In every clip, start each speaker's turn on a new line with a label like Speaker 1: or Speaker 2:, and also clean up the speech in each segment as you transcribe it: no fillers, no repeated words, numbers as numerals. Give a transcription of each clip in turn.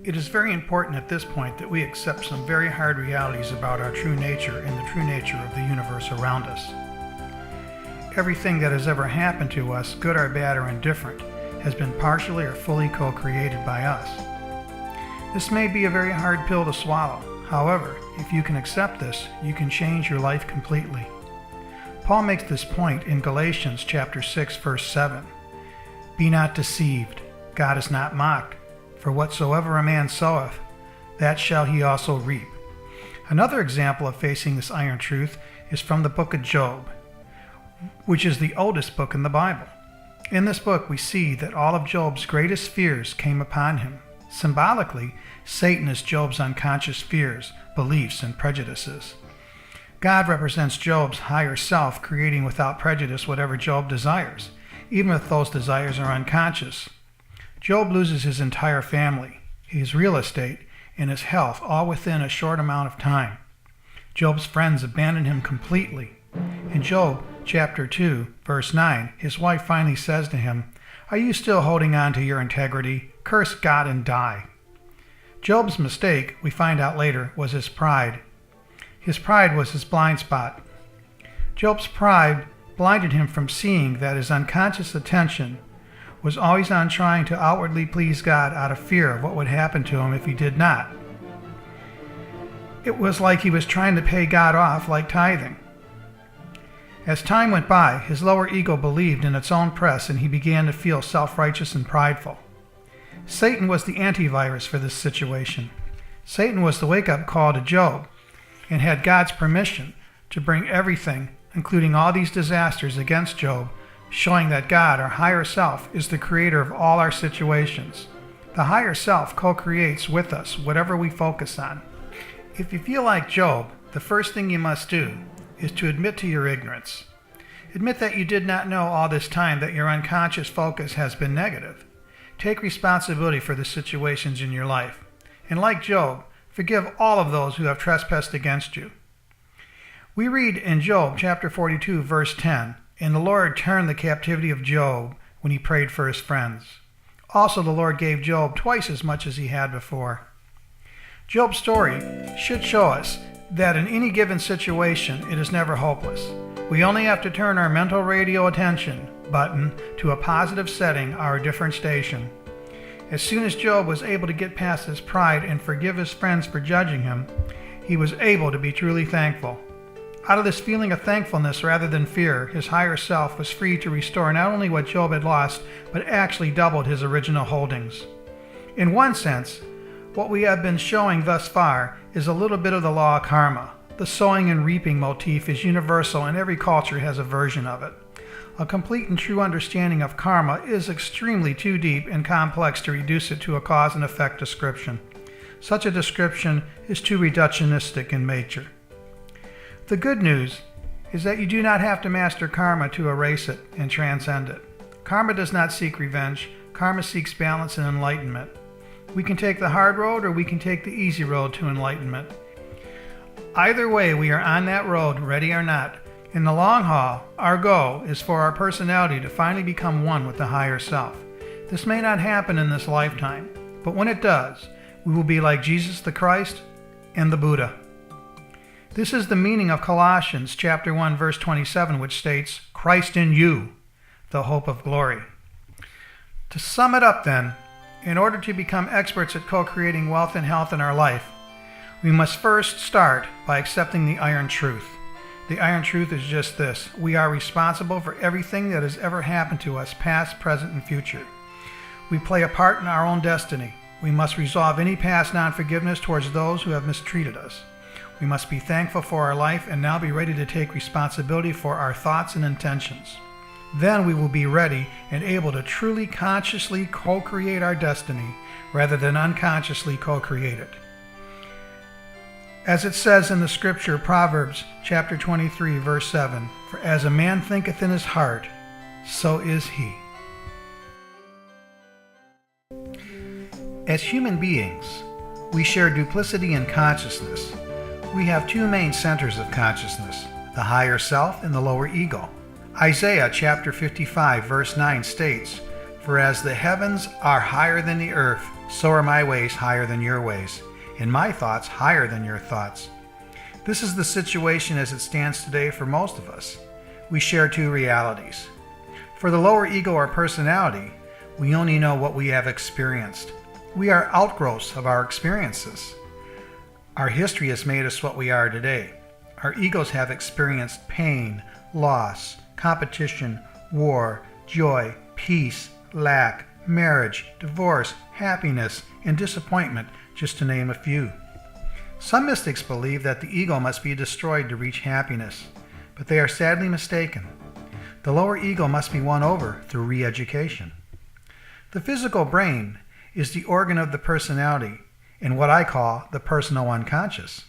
Speaker 1: It is very important at this point that we accept some very hard realities about our true nature and the true nature of the universe around us. Everything that has ever happened to us, good or bad or indifferent, has been partially or fully co-created by us. This may be a very hard pill to swallow. However, if you can accept this, you can change your life completely. Paul makes this point in Galatians chapter 6, verse 7. Be not deceived, God is not mocked. For whatsoever a man soweth, that shall he also reap. Another example of facing this iron truth is from the book of Job, which is the oldest book in the Bible. In this book, we see that all of Job's greatest fears came upon him. Symbolically, Satan is Job's unconscious fears, beliefs, and prejudices. God represents Job's higher self, creating without prejudice whatever Job desires, even if those desires are unconscious. Job loses his entire family, his real estate, and his health all within a short amount of time. Job's friends abandon him completely. In Job chapter 2, verse 9, his wife finally says to him, Are you still holding on to your integrity? Curse God and die. Job's mistake, we find out later, was his pride. His pride was his blind spot. Job's pride blinded him from seeing that his unconscious attention was always on trying to outwardly please God out of fear of what would happen to him if he did not. It was like he was trying to pay God off like tithing. As time went by, his lower ego believed in its own press and he began to feel self-righteous and prideful. Satan was the antivirus for this situation. Satan was the wake-up call to Job and had God's permission to bring everything, including all these disasters, against Job, showing that God, our higher self, is the creator of all our situations. The higher self co-creates with us whatever we focus on. If you feel like Job, the first thing you must do is to admit to your ignorance. Admit that you did not know all this time that your unconscious focus has been negative. Take responsibility for the situations in your life. And like Job, forgive all of those who have trespassed against you. We read in Job chapter 42, verse 10, And the Lord turned the captivity of Job when he prayed for his friends. Also the Lord gave Job twice as much as he had before. Job's story should show us that in any given situation, it is never hopeless. We only have to turn our mental radio attention button to a positive setting or a different station. As soon as Job was able to get past his pride and forgive his friends for judging him, he was able to be truly thankful. Out of this feeling of thankfulness rather than fear, his higher self was free to restore not only what Job had lost, but actually doubled his original holdings. In one sense, what we have been showing thus far is a little bit of the law of karma. The sowing and reaping motif is universal and every culture has a version of it. A complete and true understanding of karma is extremely too deep and complex to reduce it to a cause and effect description. Such a description is too reductionistic in nature. The good news is that you do not have to master karma to erase it and transcend it. Karma does not seek revenge. Karma seeks balance and enlightenment. We can take the hard road or we can take the easy road to enlightenment. Either way, we are on that road, ready or not. In the long haul, our goal is for our personality to finally become one with the higher self. This may not happen in this lifetime, but when it does, we will be like Jesus the Christ and the Buddha. This is the meaning of Colossians chapter 1, verse 27, which states, Christ in you, the hope of glory. To sum it up then, in order to become experts at co-creating wealth and health in our life, we must first start by accepting the iron truth. The iron truth is just this: we are responsible for everything that has ever happened to us, past, present, and future. We play a part in our own destiny. We must resolve any past non-forgiveness towards those who have mistreated us. We must be thankful for our life and now be ready to take responsibility for our thoughts and intentions. Then we will be ready and able to truly consciously co-create our destiny rather than unconsciously co-create it. As it says in the scripture, Proverbs chapter 23, verse 7, For as a man thinketh in his heart, so is he. As human beings, we share duplicity in consciousness. We have two main centers of consciousness, the higher self and the lower ego. Isaiah chapter 55, verse 9 states, For as the heavens are higher than the earth, so are my ways higher than your ways, and my thoughts higher than your thoughts. This is the situation as it stands today for most of us. We share two realities. For the lower ego or personality, we only know what we have experienced. We are outgrowths of our experiences. Our history has made us what we are today. Our egos have experienced pain, loss, competition, war, joy, peace, lack, marriage, divorce, happiness, and disappointment, just to name a few. Some mystics believe that the ego must be destroyed to reach happiness, but they are sadly mistaken. The lower ego must be won over through re-education. The physical brain is the organ of the personality and what I call the personal unconscious.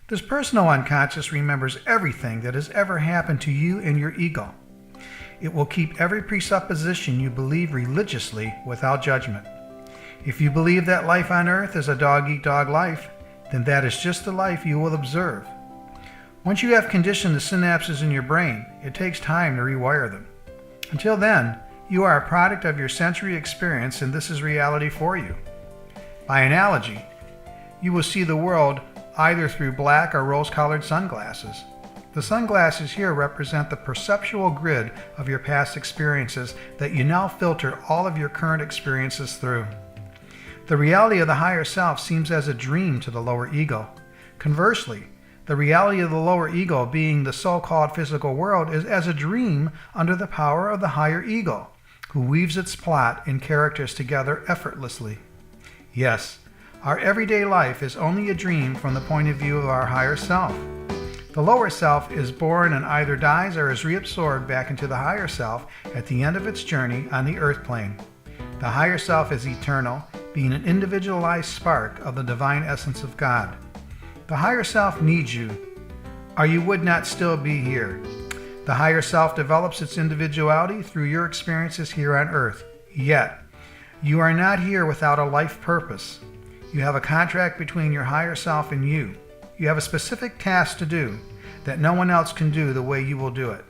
Speaker 1: This personal unconscious remembers everything that has ever happened to you and your ego. It will keep every presupposition you believe religiously without judgment. If you believe that life on earth is a dog-eat-dog life, then that is just the life you will observe. Once you have conditioned the synapses in your brain, it takes time to rewire them. Until then, you are a product of your sensory experience, and this is reality for you. By analogy, you will see the world either through black or rose-colored sunglasses. The sunglasses here represent the perceptual grid of your past experiences that you now filter all of your current experiences through. The reality of the higher self seems as a dream to the lower ego. Conversely, the reality of the lower ego, being the so-called physical world, is as a dream under the power of the higher ego, who weaves its plot and characters together effortlessly. Yes, our everyday life is only a dream from the point of view of our higher self. The lower self is born and either dies or is reabsorbed back into the higher self at the end of its journey on the earth plane. The higher self is eternal, being an individualized spark of the divine essence of God. The higher self needs you, or you would not still be here. The higher self develops its individuality through your experiences here on earth. Yet, you are not here without a life purpose. You have a contract between your higher self and you. You have a specific task to do that no one else can do the way you will do it.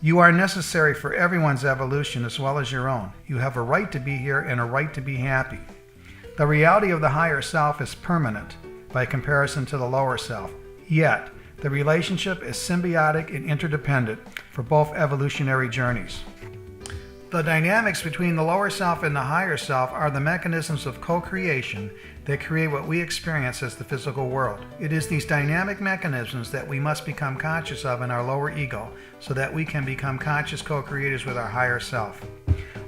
Speaker 1: You are necessary for everyone's evolution as well as your own. You have a right to be here and a right to be happy. The reality of the higher self is permanent by comparison to the lower self. Yet, the relationship is symbiotic and interdependent for both evolutionary journeys. The dynamics between the lower self and the higher self are the mechanisms of co-creation that create what we experience as the physical world. It is these dynamic mechanisms that we must become conscious of in our lower ego so that we can become conscious co-creators with our higher self.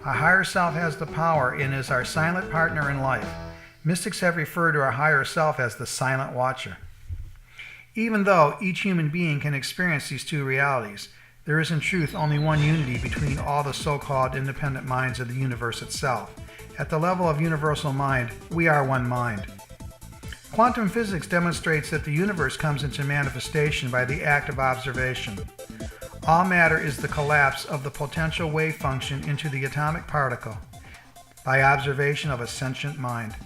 Speaker 1: Our higher self has the power and is our silent partner in life. Mystics have referred to our higher self as the silent watcher. Even though each human being can experience these two realities, there is in truth only one unity between all the so-called independent minds of the universe itself. At the level of universal mind, we are one mind. Quantum physics demonstrates that the universe comes into manifestation by the act of observation. All matter is the collapse of the potential wave function into the atomic particle by observation of a sentient mind.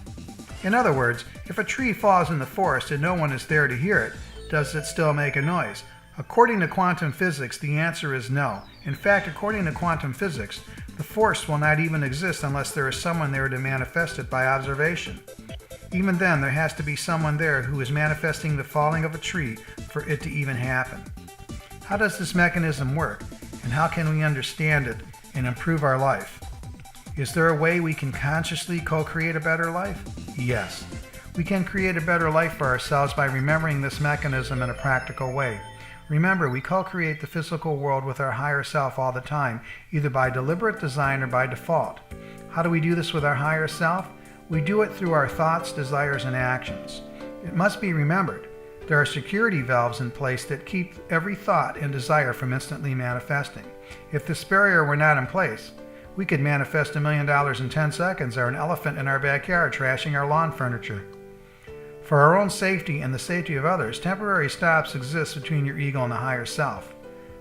Speaker 1: In other words, if a tree falls in the forest and no one is there to hear it, does it still make a noise? According to quantum physics, the answer is no. In fact, according to quantum physics, the force will not even exist unless there is someone there to manifest it by observation. Even then, there has to be someone there who is manifesting the falling of a tree for it to even happen. How does this mechanism work, and how can we understand it and improve our life? Is there a way we can consciously co-create a better life? Yes. We can create a better life for ourselves by remembering this mechanism in a practical way. Remember, we co-create the physical world with our higher self all the time, either by deliberate design or by default. How do we do this with our higher self? We do it through our thoughts, desires, and actions. It must be remembered, there are security valves in place that keep every thought and desire from instantly manifesting. If this barrier were not in place, we could manifest $1 million in 10 seconds or an elephant in our backyard trashing our lawn furniture. For our own safety and the safety of others, temporary stops exist between your ego and the higher self.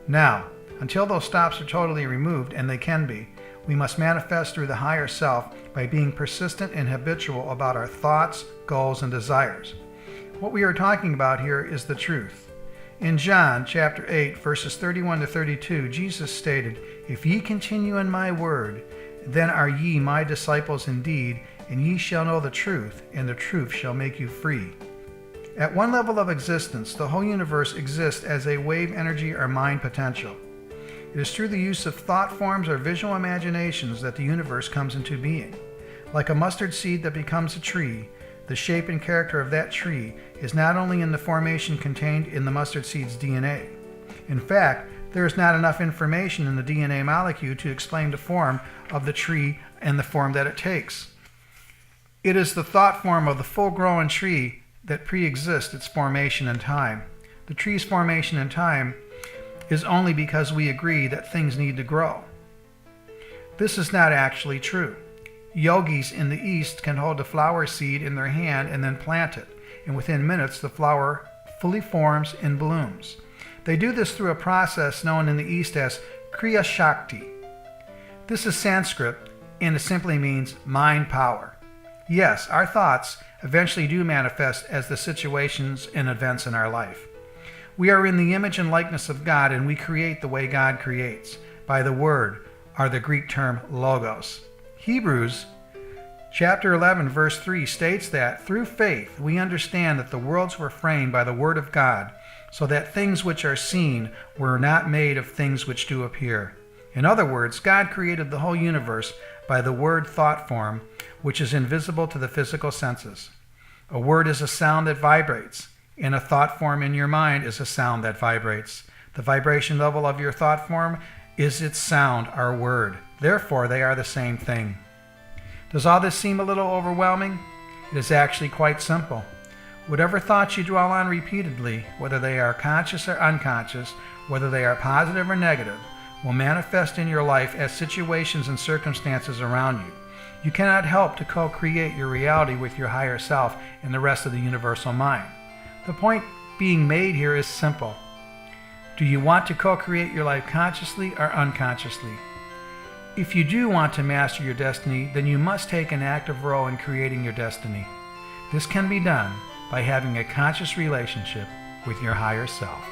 Speaker 1: Now, until those stops are totally removed, and they can be, we must manifest through the higher self by being persistent and habitual about our thoughts, goals, and desires. What we are talking about here is the truth. In John chapter 8, verses 31 to 32, Jesus stated, "If ye continue in my word, then are ye my disciples indeed, and ye shall know the truth, and the truth shall make you free." At one level of existence, the whole universe exists as a wave energy or mind potential. It is through the use of thought forms or visual imaginations that the universe comes into being. Like a mustard seed that becomes a tree, the shape and character of that tree is not only in the formation contained in the mustard seed's DNA. In fact, there is not enough information in the DNA molecule to explain the form of the tree and the form that it takes. It is the thought form of the full-grown tree that pre-exists its formation in time. The tree's formation in time is only because we agree that things need to grow. This is not actually true. Yogis in the East can hold a flower seed in their hand and then plant it, and within minutes the flower fully forms and blooms. They do this through a process known in the East as Kriya Shakti. This is Sanskrit, and it simply means mind power. Yes, our thoughts eventually do manifest as the situations and events in our life. We are in the image and likeness of God, and we create the way God creates, by the word, or the Greek term logos. Hebrews chapter 11 verse 3 states that through faith we understand that the worlds were framed by the word of God, so that things which are seen were not made of things which do appear. In other words, God created the whole universe by the word thought form, which is invisible to the physical senses. A word is a sound that vibrates, and a thought form in your mind is a sound that vibrates. The vibration level of your thought form is its sound, our word. Therefore, they are the same thing. Does all this seem a little overwhelming? It is actually quite simple. Whatever thoughts you dwell on repeatedly, whether they are conscious or unconscious, whether they are positive or negative, will manifest in your life as situations and circumstances around you. You cannot help to co-create your reality with your higher self and the rest of the universal mind. The point being made here is simple. Do you want to co-create your life consciously or unconsciously? If you do want to master your destiny, then you must take an active role in creating your destiny. This can be done by having a conscious relationship with your higher self.